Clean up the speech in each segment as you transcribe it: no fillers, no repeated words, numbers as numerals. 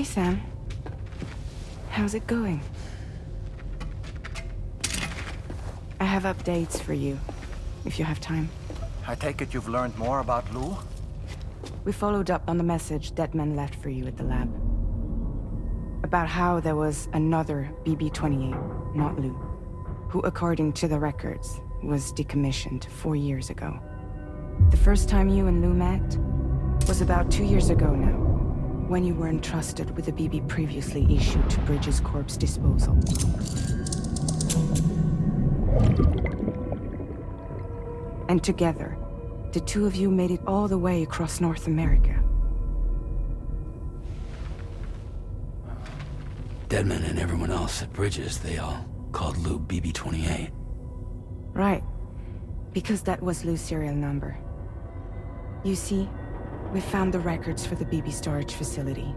Sam. How's it going? I have updates for you, if you have time. I take it you've learned more about Lou? We followed up on the message Deadman left for you at the lab. About how there was another BB-28, not Lou, who, according to the records, was decommissioned 4 years ago. The first time you and Lou met was about 2 years ago now, when you were entrusted with a BB previously issued to Bridges Corp's disposal. And together, the two of you made it all the way across North America. Deadman and everyone else at Bridges, they all called Lou BB-28. Right. Because that was Lou's serial number. You see, we found the records for the BB storage facility.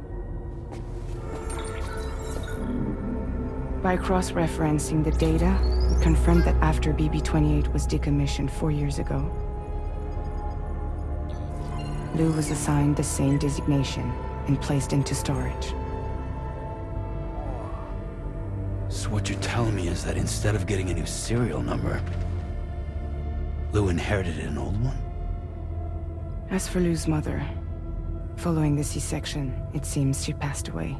By cross-referencing the data, we confirmed that after BB-28 was decommissioned 4 years ago, Lou was assigned the same designation and placed into storage. So what you're telling me is that instead of getting a new serial number, Lou inherited an old one? As for Lou's mother, following the C-section, it seems she passed away.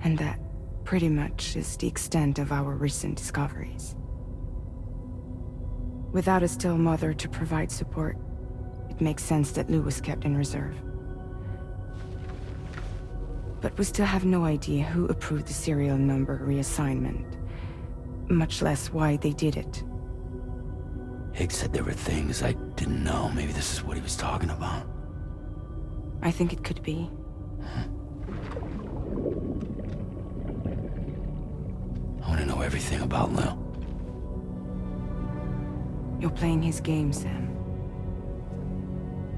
And that, pretty much, is the extent of our recent discoveries. Without a still mother to provide support, it makes sense that Lou was kept in reserve. But we still have no idea who approved the serial number reassignment, much less why they did it. Higgs said there were things I didn't know. Maybe this is what he was talking about. I think it could be. I want to know everything about Lou. You're playing his game, Sam.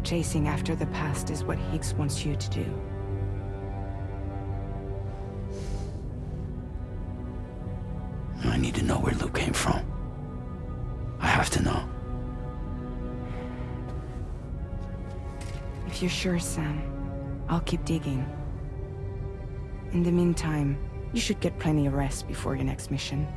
Chasing after the past is what Higgs wants you to do. I need to know where Lou came from. I have to know. If you're sure, Sam, I'll keep digging. In the meantime, you should get plenty of rest before your next mission.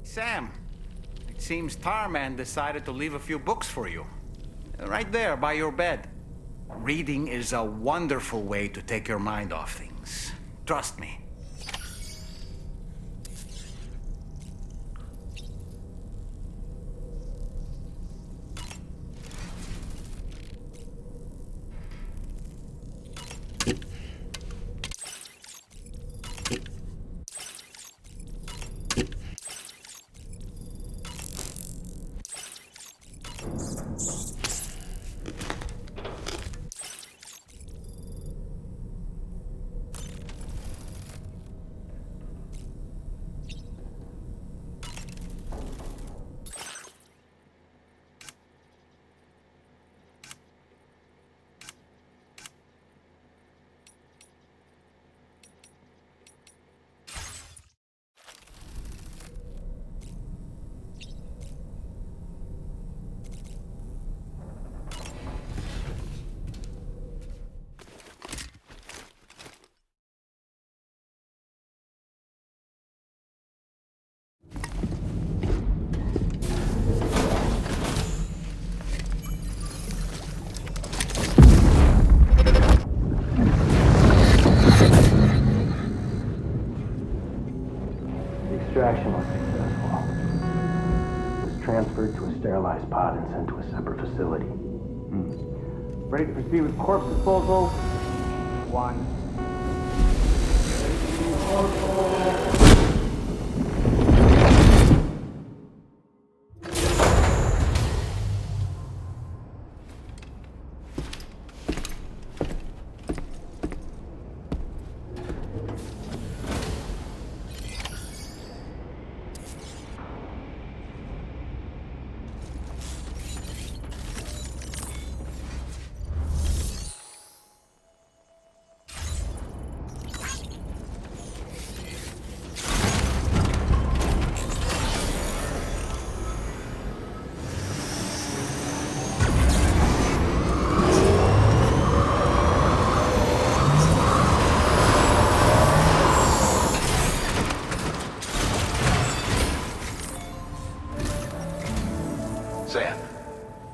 Sam, it seems Tarman decided to leave a few books for you. Right there, by your bed. Reading is a wonderful way to take your mind off things. Trust me. extraction was successful. It was transferred to a sterilized pod and sent to a separate facility. Ready to proceed with corpse disposal? 1. Sam,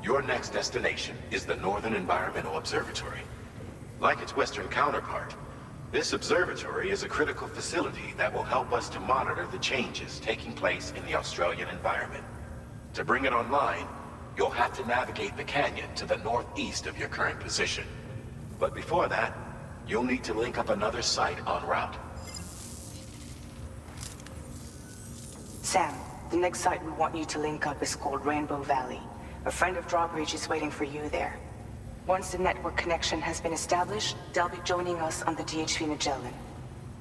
your next destination is the Northern Environmental Observatory. Like its Western counterpart, this observatory is a critical facility that will help us to monitor the changes taking place in the Australian environment. To bring it online, you'll have to navigate the canyon to the northeast of your current position. But before that, you'll need to link up another site en route. Sam, the next site we want you to link up is called Rainbow Valley. A friend of Drawbridge is waiting for you there. Once the network connection has been established, they'll be joining us on the DHV Magellan.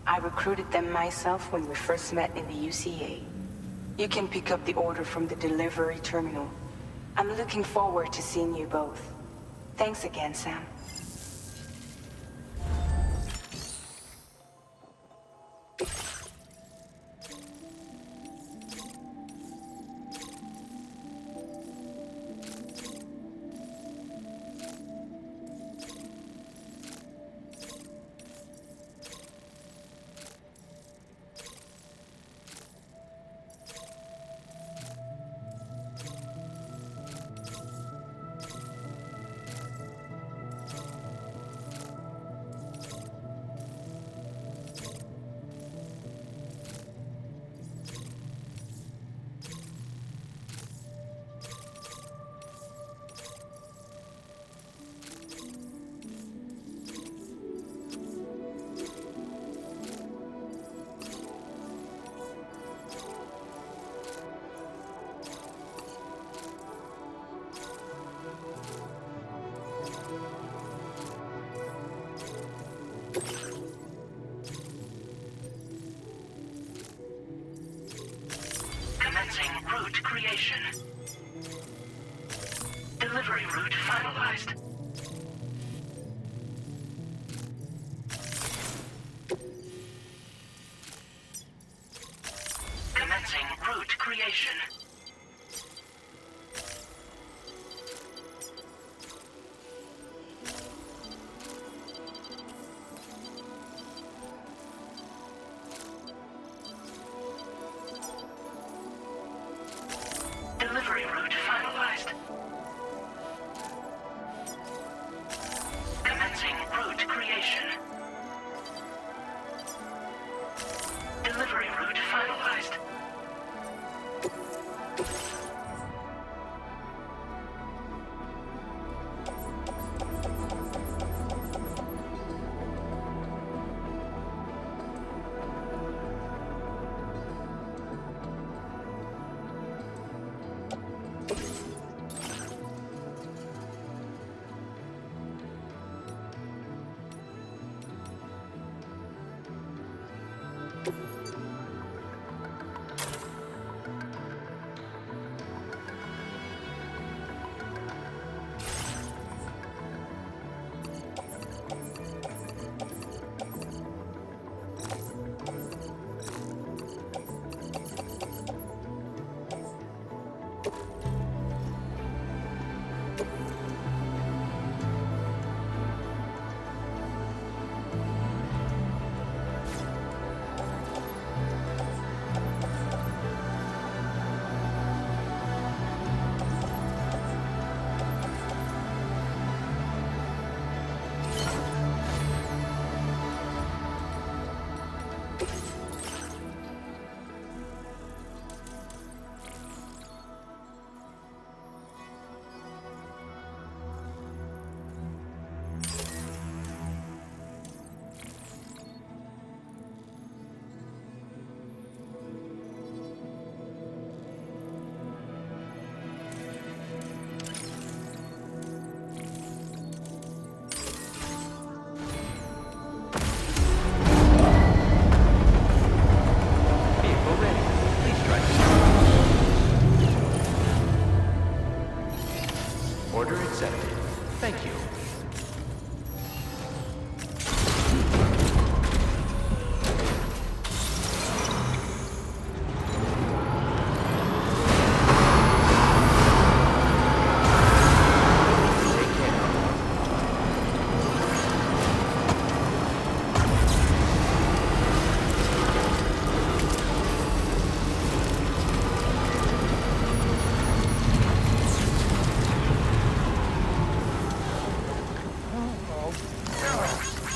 I recruited them myself when we first met in the UCA. You can pick up the order from the delivery terminal. I'm looking forward to seeing you both. Thanks again, Sam. Commencing route creation. Delivery route finalized. Commencing route creation. Delivery route finalized.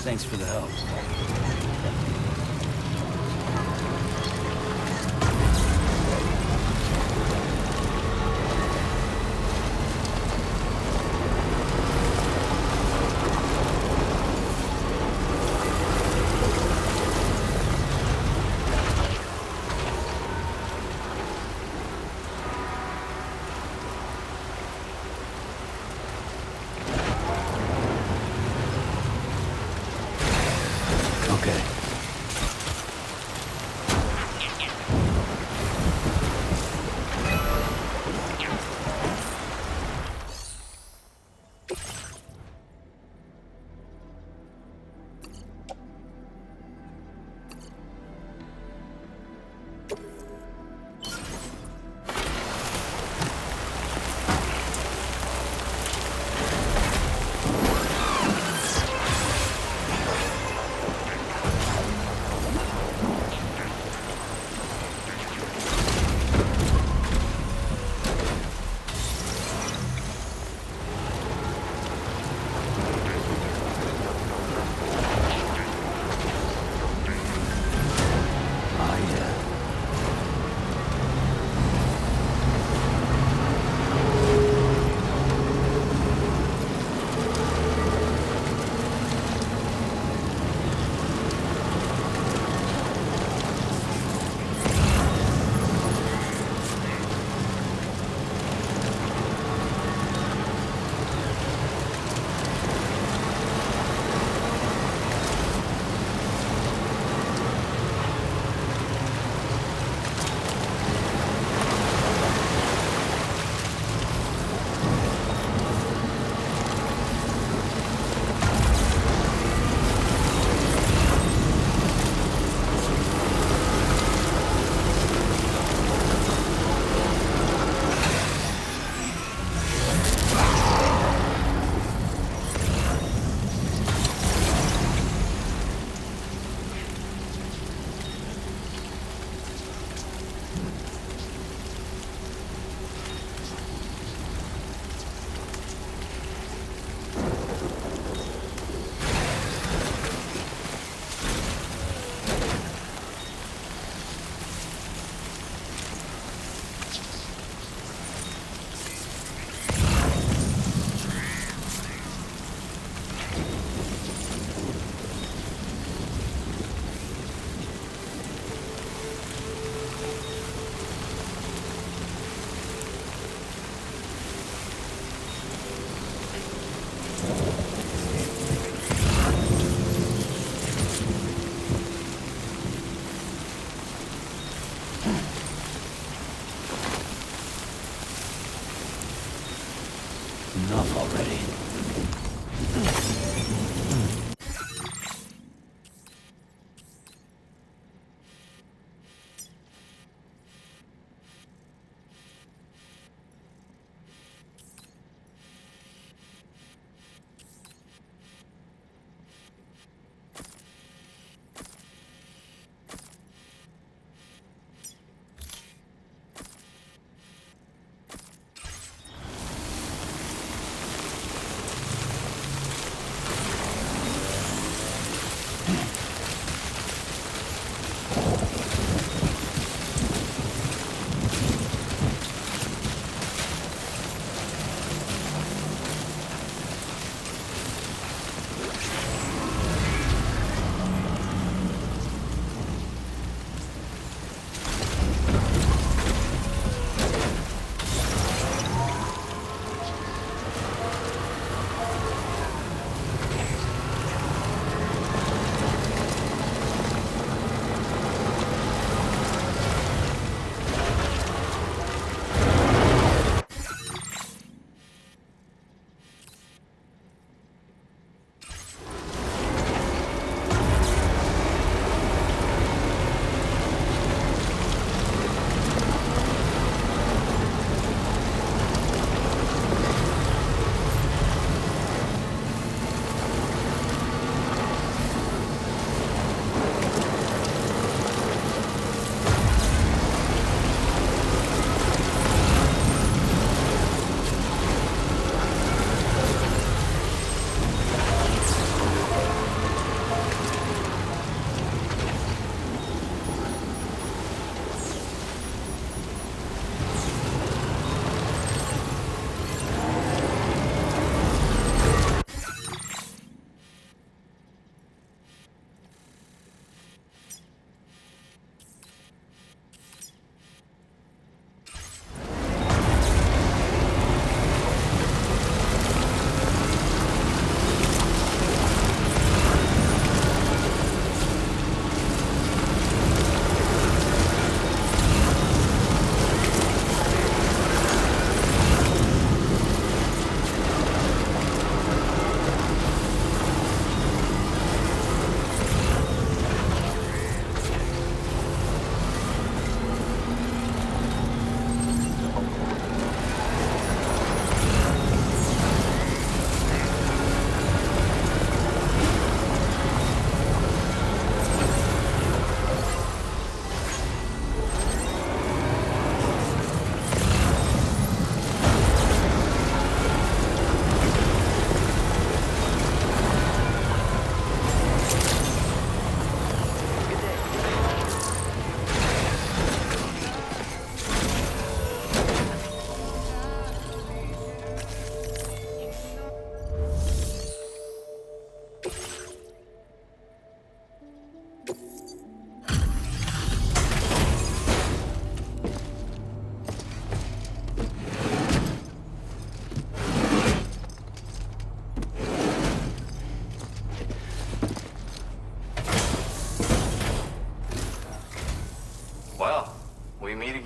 Thanks for the help. Okay.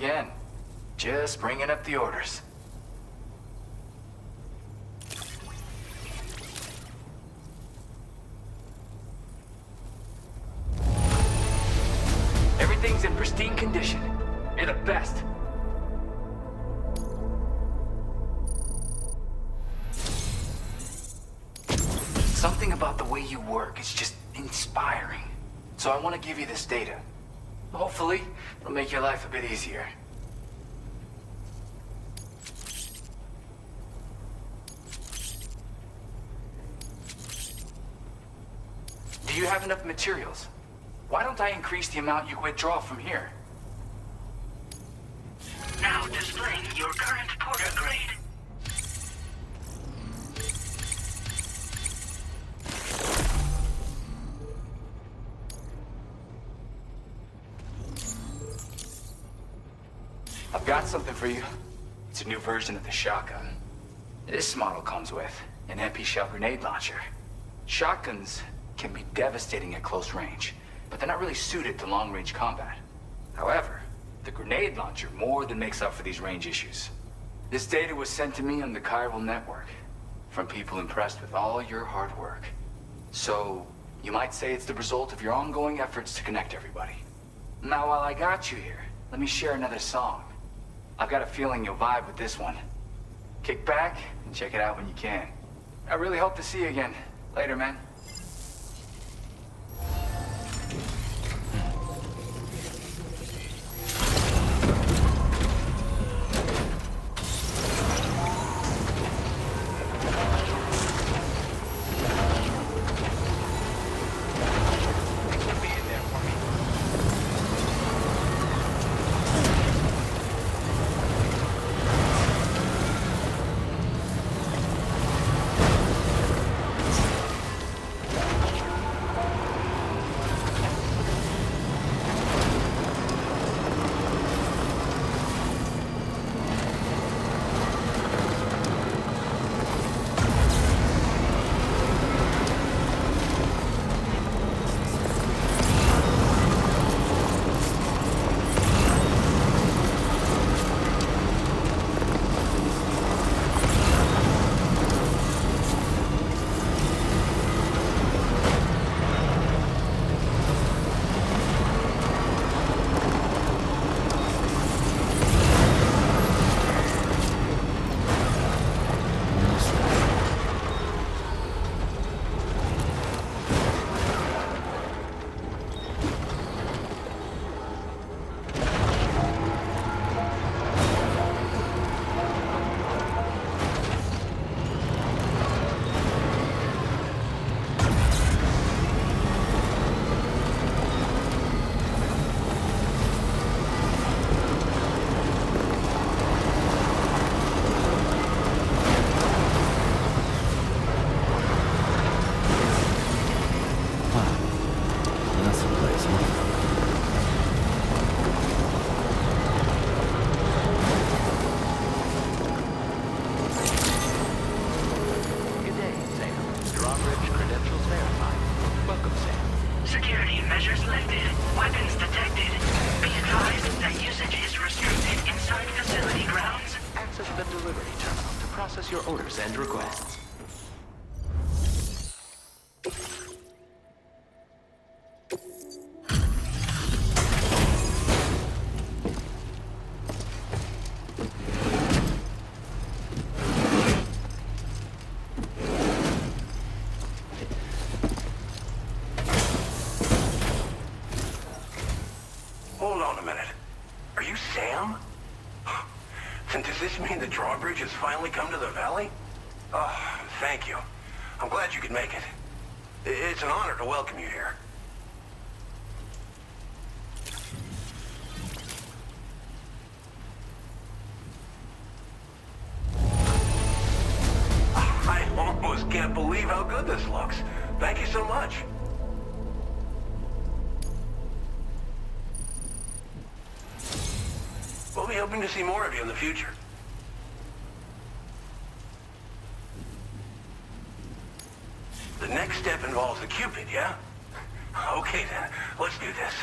again. Just bringing up the orders. Everything's in pristine condition. You're the best. Something about the way you work is just inspiring. So I want to give you this data. Hopefully, it'll make your life a bit easier. Do you have enough materials? Why don't I increase the amount you withdraw from here? Now displaying your current porter grade. I've got something for you. It's a new version of the shotgun. This model comes with an MP shell grenade launcher. Shotguns can be devastating at close range, but they're not really suited to long-range combat. However, the grenade launcher more than makes up for these range issues. This data was sent to me on the chiral network from people impressed with all your hard work. So, you might say it's the result of your ongoing efforts to connect everybody. Now, while I got you here, let me share another song. I've got a feeling you'll vibe with this one. Kick back and check it out when you can. I really hope to see you again. Later, man. Your orders and requests. Hold on a minute. Are you Sam? And does this mean the drawbridge has finally come to the valley? Oh, thank you. I'm glad you could make it. It's an honor to welcome you here. I almost can't believe how good this looks. Thank you so much. We'll be hoping to see more of you in the future. The next step involves the Cupid, yeah? Okay then, let's do this.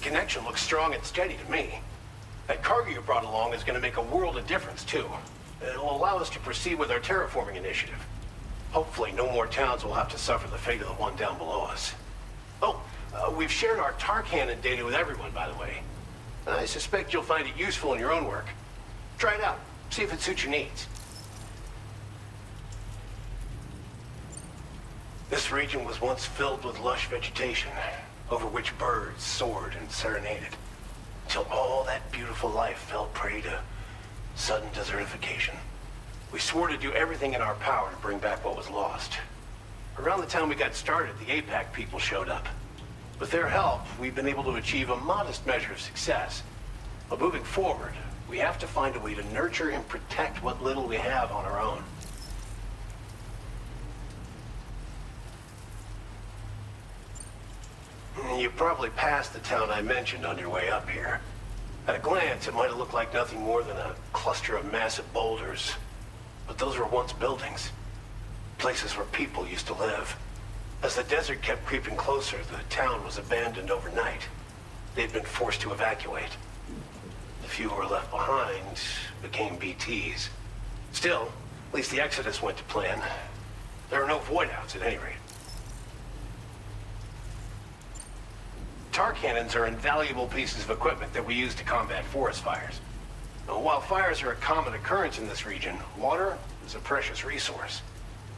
connection looks strong and steady to me. That cargo you brought along is going to make a world of difference, too. It'll allow us to proceed with our terraforming initiative. Hopefully, no more towns will have to suffer the fate of the one down below us. Oh, we've shared our tar cannon data with everyone, by the way. I suspect you'll find it useful in your own work. Try it out. See if it suits your needs. This region was once filled with lush vegetation, over which birds soared and serenaded, until all that beautiful life fell prey to sudden desertification. We swore to do everything in our power to bring back what was lost. Around the time we got started, the APAC people showed up. With their help, we've been able to achieve a modest measure of success. But moving forward, we have to find a way to nurture and protect what little we have on our own. You probably passed the town I mentioned on your way up here. At a glance, it might have looked like nothing more than a cluster of massive boulders. But those were once buildings. Places where people used to live. As the desert kept creeping closer, the town was abandoned overnight. They'd been forced to evacuate. The few who were left behind became BTs. Still, at least the exodus went to plan. There are no void-outs at any rate. Tar cannons are invaluable pieces of equipment that we use to combat forest fires. While fires are a common occurrence in this region, water is a precious resource.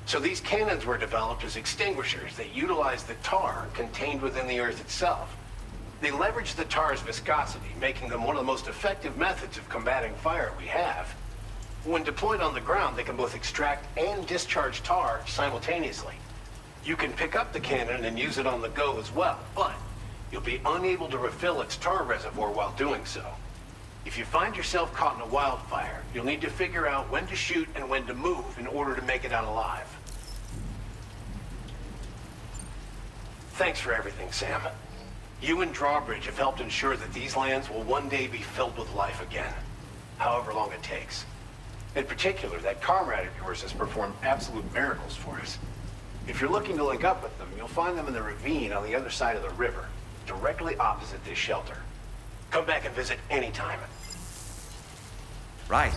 So these cannons were developed as extinguishers that utilize the tar contained within the earth itself. They leverage the tar's viscosity, making them one of the most effective methods of combating fire we have. When deployed on the ground, they can both extract and discharge tar simultaneously. You can pick up the cannon and use it on the go as well, but you'll be unable to refill its tar reservoir while doing so. If you find yourself caught in a wildfire, you'll need to figure out when to shoot and when to move in order to make it out alive. Thanks for everything, Sam. You and Drawbridge have helped ensure that these lands will one day be filled with life again, however long it takes. In particular, that comrade of yours has performed absolute miracles for us. If you're looking to link up with them, you'll find them in the ravine on the other side of the river, directly opposite this shelter. Come back and visit anytime. Right.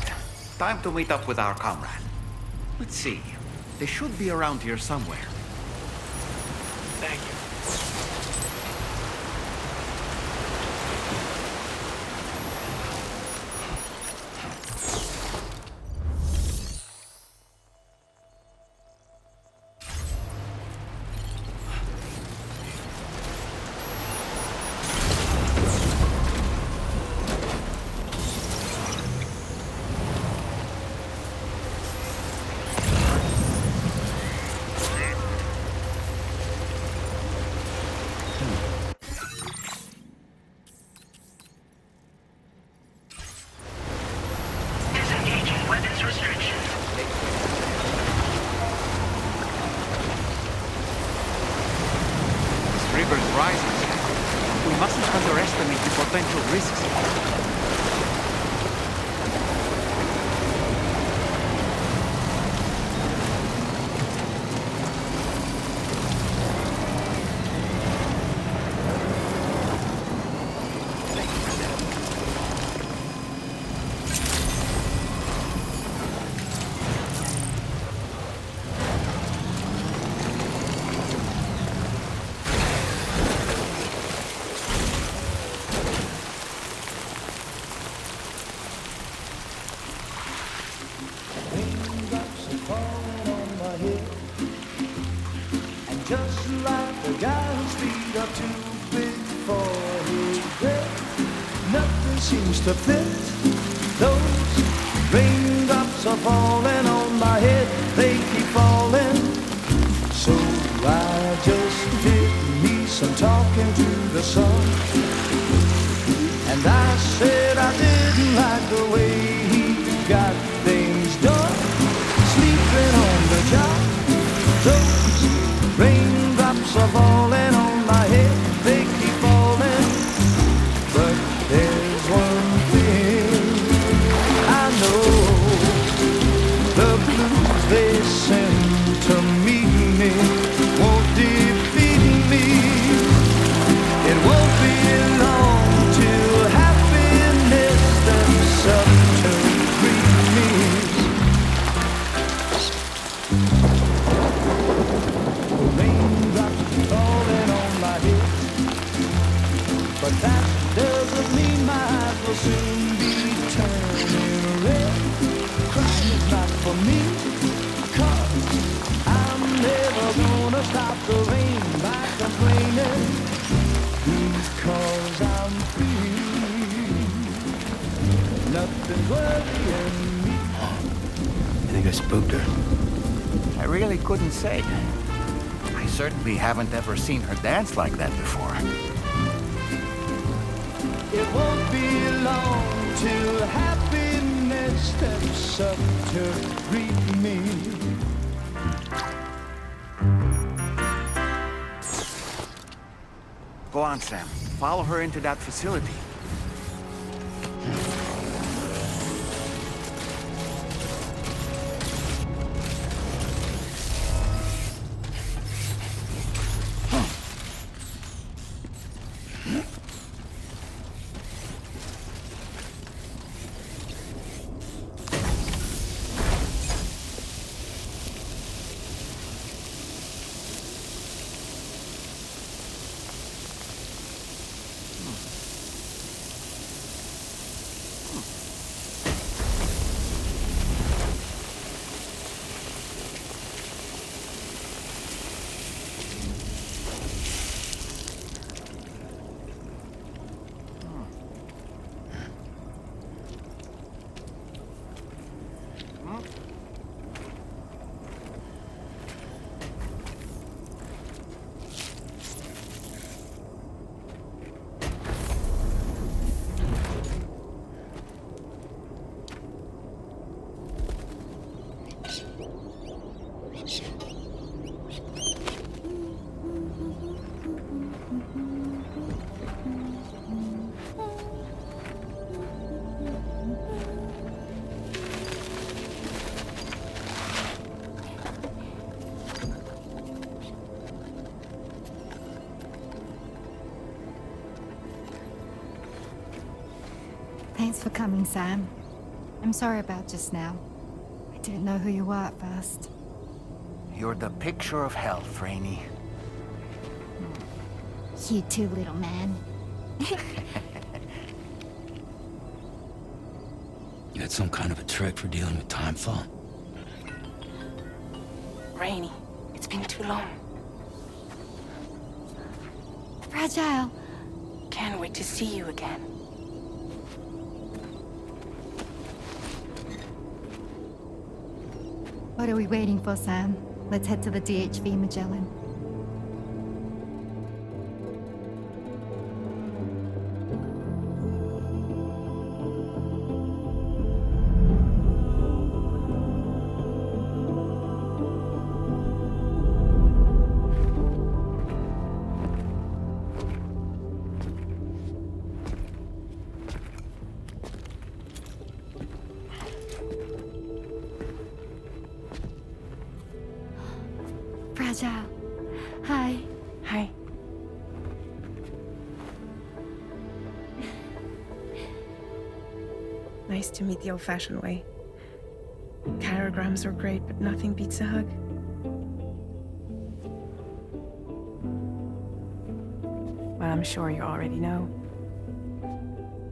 Time to meet up with our comrade. Let's see. They should be around here somewhere. Thank you. Disengaging weapons restrictions. This river's rising. We mustn't underestimate the potential risks. Just like the guy whose feet are too big for his bed, nothing seems to fit. Those raindrops are falling on my head, they keep falling. So I just did me some talking to the sun, and I said I didn't like the way he got things done. Sleeping on the job, those raindrops are falling on my head, they keep falling. But there's one thing I know, the blues they send to meet me won't defeat me. It won't be long nothing's worrying me. I think I spooked her. I really couldn't say. I certainly haven't ever seen her dance like that before. It won't be long till happiness steps up to greet me. Go on, Sam. Follow her into that facility. Thanks for coming, Sam. I'm sorry about just now. I didn't know who you were at first. You're the picture of health, Rainey. You too, little man. You had some kind of a trick for dealing with timefall? Rainey, it's been too long. Fragile. Can't wait to see you again. What are we waiting for, Sam? Let's head to the DHV Magellan. Fragile. Hi. Hi. Nice to meet the old-fashioned way. Carograms are great, but nothing beats a hug. Well, I'm sure you already know.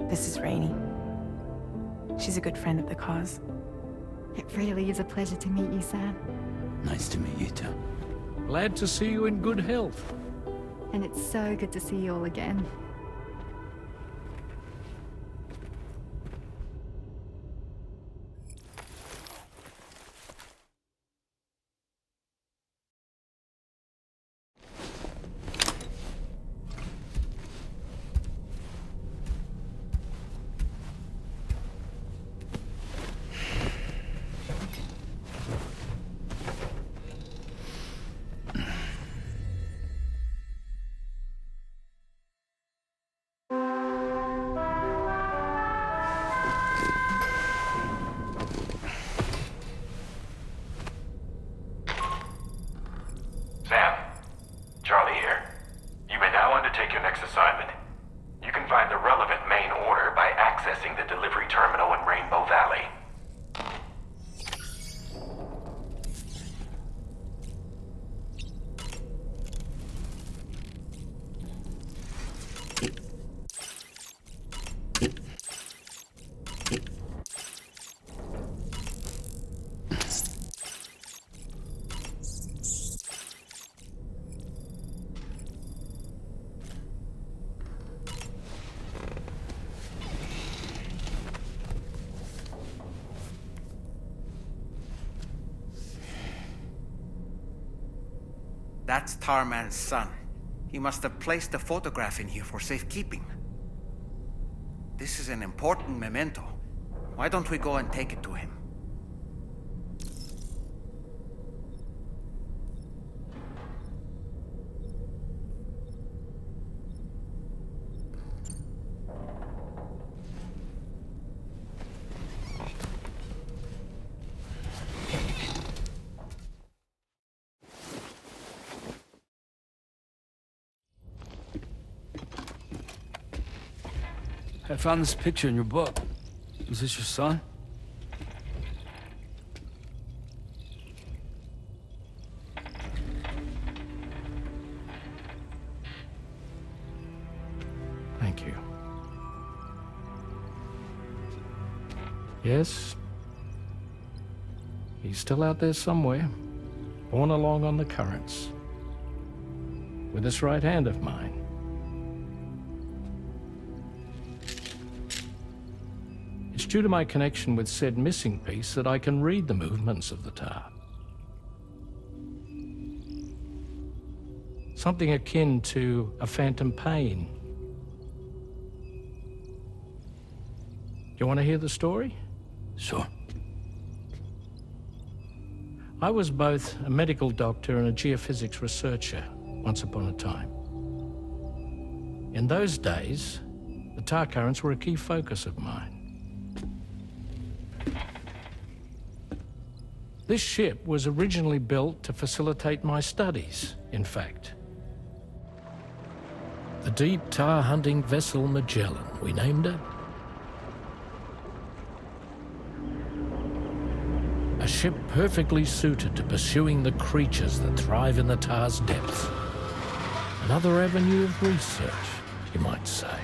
This is Rainey. She's a good friend of the cause. It really is a pleasure to meet you, Sam. Nice to meet you too. Glad to see you in good health. And it's so good to see you all again. Sam, Charlie here. You may now undertake your next assignment. You can find the relevant main order by accessing the delivery terminal in Rainbow Valley. That's Tarman's son. He must have placed the photograph in here for safekeeping. This is an important memento. Why don't we go and take it to him? I found this picture in your book. Is this your son? Thank you. Yes. He's still out there somewhere, borne along on the currents, with this right hand of mine. It's due to my connection with said missing piece that I can read the movements of the tar. Something akin to a phantom pain. You want to hear the story? Sure. I was both a medical doctor and a geophysics researcher once upon a time. In those days, the tar currents were a key focus of mine. This ship was originally built to facilitate my studies, in fact. The deep tar hunting vessel Magellan, we named it. A ship perfectly suited to pursuing the creatures that thrive in the tar's depths. Another avenue of research, you might say.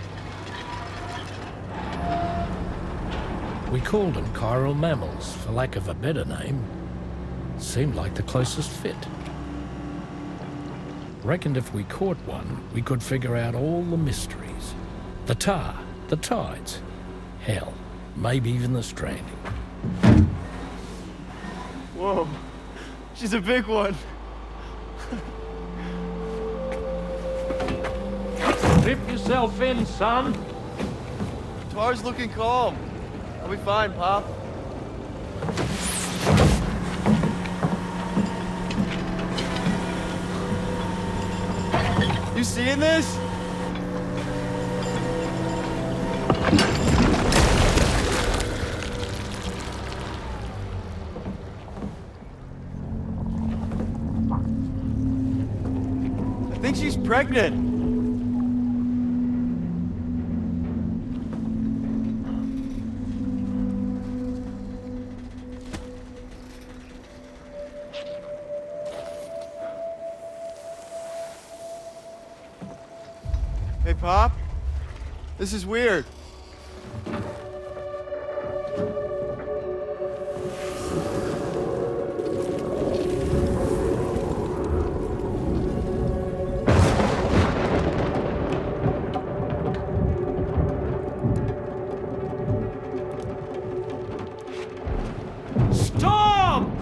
We called them chiral mammals, for lack of a better name. Seemed like the closest fit. Reckoned if we caught one, we could figure out all the mysteries. The tar, the tides, hell, maybe even the stranding. Whoa, she's a big one. Dip yourself in, son. Tar's looking calm. I'll be fine, Pop. You seeing this? I think she's pregnant. Hey, Pop. This is weird. Storm!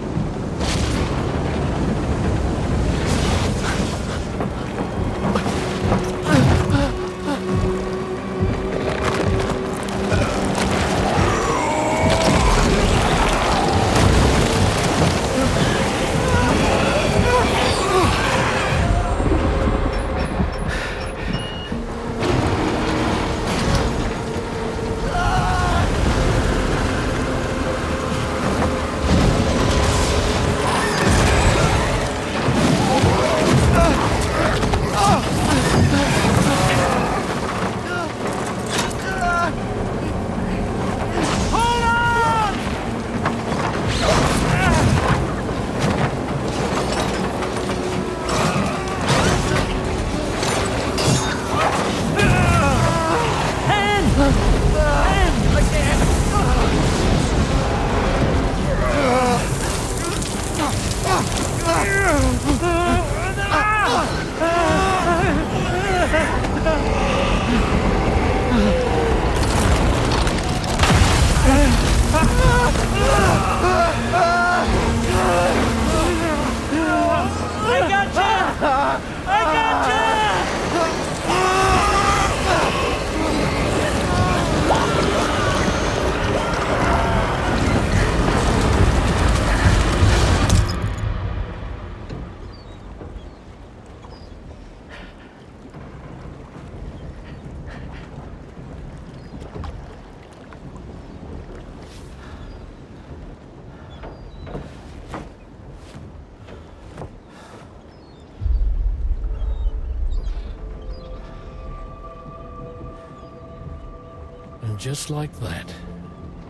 just like that,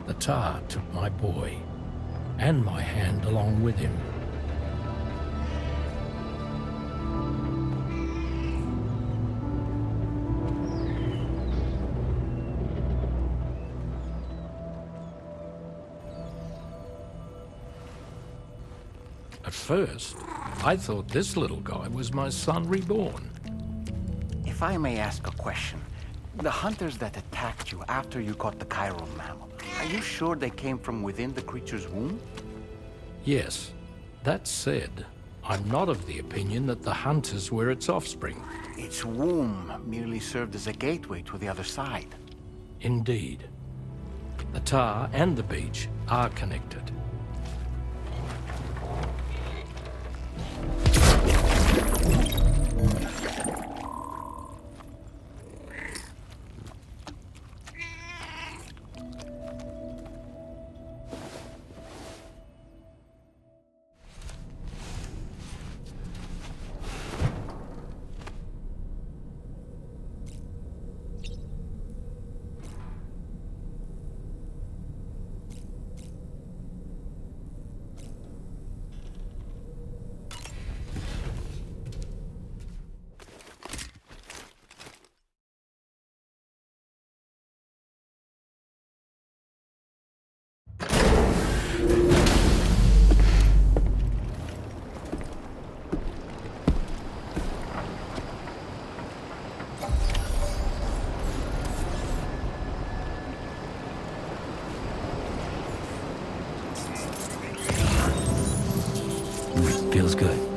the tar took my boy, and my hand along with him. At first, I thought this little guy was my son reborn. If I may ask a question, the hunters that attacked you after you caught the chiral mammal, are you sure they came from within the creature's womb? Yes. That said, I'm not of the opinion that the hunters were its offspring. Its womb merely served as a gateway to the other side. Indeed. The tar and the beach are connected. Feels good.